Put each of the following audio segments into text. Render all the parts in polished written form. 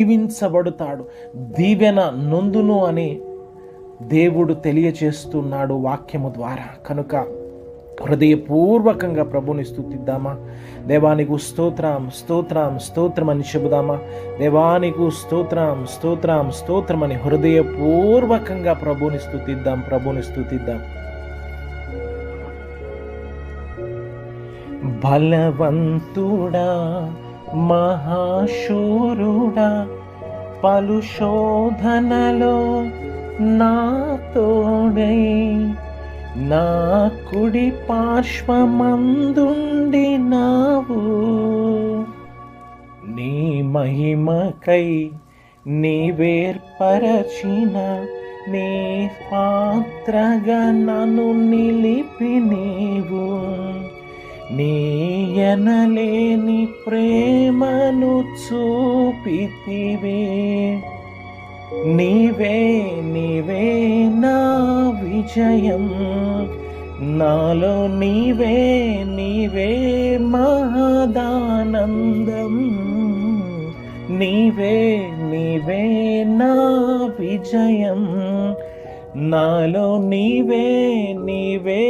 దీవించబడతాడు, దీవెన నొందును అని దేవుడు తెలియచేస్తున్నాడు వాక్యము ద్వారా. కనుక హృదయపూర్వకంగా ప్రభుని స్తుతిద్దామా? దేవానికి స్తోత్రం స్తోత్రం స్తోత్రం అని చెబుదామా? దేవానికి స్తోత్రం స్తోత్రం స్తోత్రం అని హృదయపూర్వకంగా ప్రభుని స్తుతిద్దాం, ప్రభుని స్తుతిద్దాం. బలవంతుడా, మహాశూరుడా, పలు శోధనలో నా తోడై నా కుడి పార్శ్వమందుండినావు. నీ మహిమకై నీవేర్పరచిన నీ పాత్రగా నన్ను నిలిపి నీవు నీ ఎనలేని ప్రేమను చూపితివే. నీవే నీవే నా విజయం, నాలో నీవే నీవే మహదానందం. నీవే నీవే నా విజయం, నాలో నీవే నీవే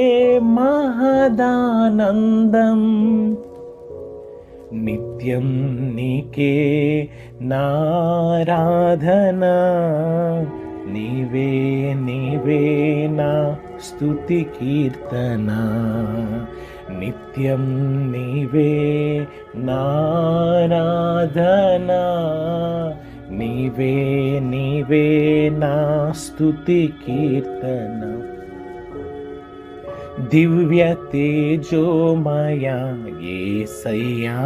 మహదానందం. నిత్యం నీకే నారాధన, నీవే నీవే నా స్తుతి కీర్తన. నిత్యం నీవే నారాధన, నీవే నీవే నా స్తుతి కీర్తన. దివ్య తేజోమయ యేసయ్యా,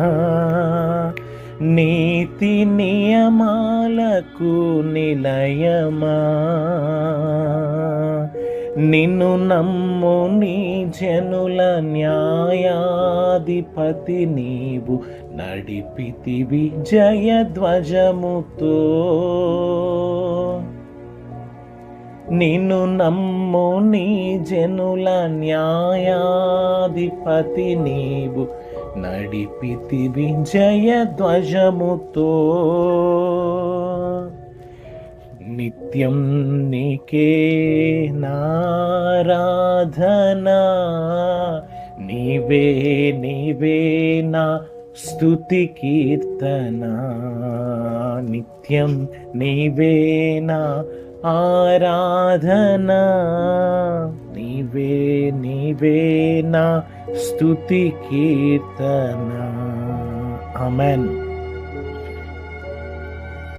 నీతి నియమాలకు నిలయమా. నిన్ను నమ్ము నీ జనుల న్యాయాధిపతి నీవు, నడిపితివి జయధ్వజముతో. నిన్ను నమ్ము నీ జనుల న్యాయాధిపతి నీవు, నడిపితివి జయధ్వజముతో. నిత్యం నీకే నారాధన, నీవే నీవే నా స్తుతి కీర్తన. నిత్యం నీవే నా ఆరాధన, నీవే నీవే నా స్తుతి కీర్తన. ఆమేన్.